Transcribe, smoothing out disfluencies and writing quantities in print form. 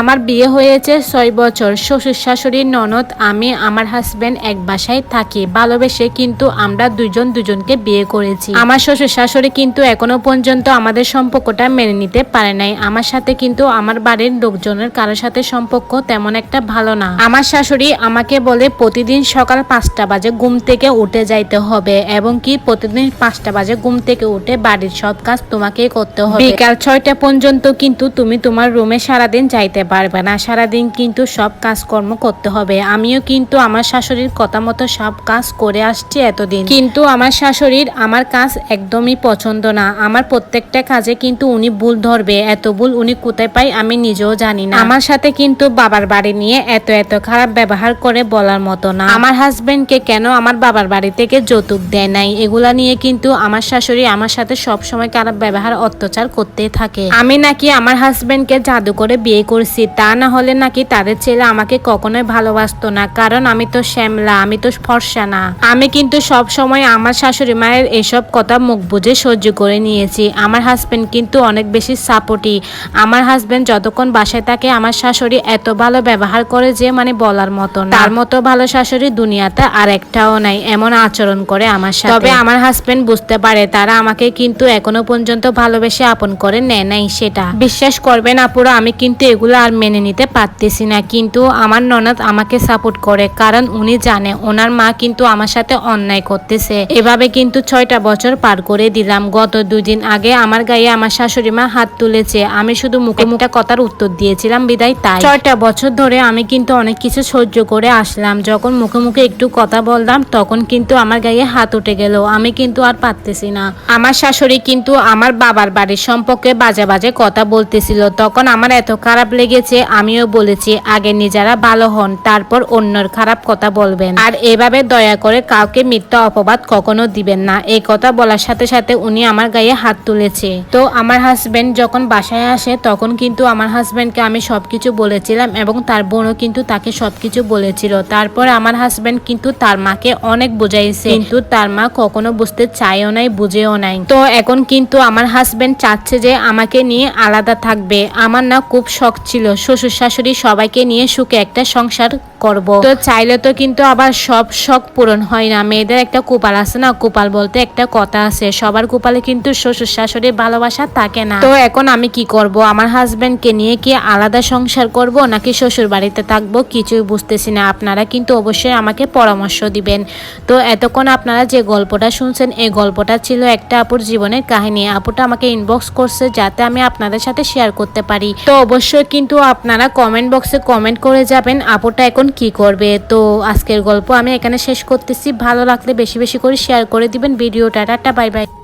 আমার বিয়ে হয়েছে 6 বছর। শ্বশুর শাশুড়ি ননদ আমি আমার হাজবেন্ড এক বাসায় থাকি ভালোবেসে, কিন্তু আমরা দুজন দুজনকে বিয়ে করেছি। আমার শ্বশুর শাশুড়ি কিন্তু এখনো পর্যন্ত আমাদের সম্পর্কটা মেনে নিতে পারে নাই। আমার সাথে কিন্তু আমার বাড়ির লোকজনের কারোর সাথে সম্পর্ক তেমন একটা ভালো না। আমার শাশুড়ি আমাকে বলে প্রতিদিন সকাল 5টা বাজে ঘুম থেকে উঠে যাইতে হবে, এবং কি প্রতিদিন 5টা বাজে ঘুম থেকে উঠে বাড়ির সব কাজ তোমাকেই করতে হবে। বিকাল 6টা পর্যন্ত কিন্তু তুমি তোমার রুমে সারাদিন যাইতে পারবে না, সারাদিন কিন্তু সব কাজকর্ম করতে হবে। আমিও কিন্তু আমার শাশুড়ির কথা মতো সব কাজ করে আসছি এতদিন, কিন্তু আমার শাশুড়ির আমার কাজ একদমই পছন্দ না। আমার প্রত্যেকটা কাজে কিন্তু উনি ভুল ধরবে, এত ভুল উনি কোথায় পায় আমি নিজেও জানি না। আমার সাথে কিন্তু বাবার বাড়ি নিয়ে এত খারাপ ব্যবহার করে বলার মতো না। আমার হাজবেন্ডকে কেন আমার বাবার বাড়ি থেকে যৌতুক দেয় নাই, এগুলা নিয়ে কিন্তু আমার শাশুড়ি আমার সাথে সব সময় খারাপ ব্যবহার অত্যাচার করতে থাকে। আমি নাকি আমার হাজবেন্ডকে জাদু করে বিয়ে করছি, তা না হলে নাকি তাদের ছেলে আমাকে কখনোই ভালোবাসতো না, কারণ আমি তো শ্যামলা, আমি তো ফর্সা না। আমি কিন্তু সব সময় আমার শাশুড়ি মায়ের এসব কথা মুখ বুঝে সহ্য করে নিয়েছি। আমার হাজবেন্ড কিন্তু অনেক বেশি সাপোর্টি। আমার হাজবেন্ড যতক্ষণ বাসায় থাকে আমার শাশুড়ি এত ভালো ব্যবহার করে যে মানে বলার মতো না। তার মতো ভালো শাশুড়ি দুনিয়াতে আর একটাও নাই, এমন আচরণ করে আমার সাথে। তবে আমার হাজবেন্ড বুঝতে পারে তারা আমাকে কিন্তু এখনো পর্যন্ত ভালোবেসে আপন করে নেয় নাই। সেটা বিশ্বাস করবেন আপুরা, আমি কিন্তু এগুলো আর মেনে নিতে পারতেছি না। কিন্তু আমার ননদ আমাকে সাপোর্ট করে, কারণ উনি জানে ওনার মা কিন্তু আমার সাথে অন্যায় করতেছে। এভাবে কিন্তু 6টা বছর পার করে দিলাম। গত 2 দিন আগে আমার গায়ে আমার শাশুড়ি মা হাত তুলেছে, আমি শুধু মুখে মুখে কথার উত্তর দিয়েছিলাম বিদায় তাই। 6টা বছর ধরে আমি কিন্তু অনেক কিছু সহ্য করে আসলাম, যখন মুখে মুখে একটু কথা বললাম তখন কিন্তু আমার গায়ে হাত উঠে গেল। আমি কিন্তু আর পারতেছি না। আমার শাশুড়ি কিন্তু আমার বাবার বাড়ির সম্পর্কে বাজে বাজে কথা বলতেছিল, তখন আমার এত খারাপ লেগেছে। আমিও বলেছি আগে নিজেরা ভালো হন, তারপর অন্যর খারাপ কথা বলবেন, আর এভাবে দয়া করে কাউকে মিথ্যা অপবাদ কখনো দিবেন না। এই কথা বলার সাথে সাথে উনি আমার গায়ে হাত তুলেছে। তো আমার হাজবেন্ড যখন বাসায় আসে তখন কিন্তু আমার হাজবেন্ডকে আমি সবকিছু বলেছিলাম, এবং তার বোনও কিন্তু তাকে সবকিছু বলেছিল। তারপর আমার হাজবেন্ড কিন্তু তার মাকে অনেক বুঝাইছে, কিন্তু তার মা কখনো বুঝতে চায়ও নাই, বুঝেও নাই। তো এখন কিন্তু আমার হাজবেন্ড চাচ্ছে যে আমাকে নিয়ে আলাদা থাকবে। আমার না খুব শখ ছিল শ্বশুর শাশুড়ি সবাইকে নিয়ে সুখে একটা সংসার করব। তো চাইলে তো কিন্তু আবার সব শখ পূরণ হয় না। মেয়েদের একটা কপাল আছে না, কপাল বলতে একটা কথা আছে, সবার কপালে কিন্তু শ্বশুর শাশুড়ির ভালোবাসা থাকে না। তো এখন আমি কি করব? আমার হাজবেন্ডকে নিয়ে কি আলাদা সংসার করব নাকি শ্বশুর বাড়িতে থাকবো কিছুই বুঝতেছি না। আপনারা কিন্তু অবশ্যই আমাকে পরামর্শ দিবেন। তো এতক্ষণ আপনারা যে গল্পটা শুনছেন, এই গল্পটা ছিল একটা আপুর জীবনের কাহিনী। আপুটা আমাকে ইনবক্স করছে যাতে আমি আপনাদের সাথে শেয়ার করতে পারি। তো অবশ্যই কিন্তু আপনারা কমেন্ট বক্সে কমেন্ট করে যাবেন আপুটা এখন কি করবে। তো আজকের গল্প আমি এখানে শেষ করতেছি। ভালো লাগলে বেশি বেশি করে শেয়ার করে দিবেন ভিডিওটা। Tata, bye bye.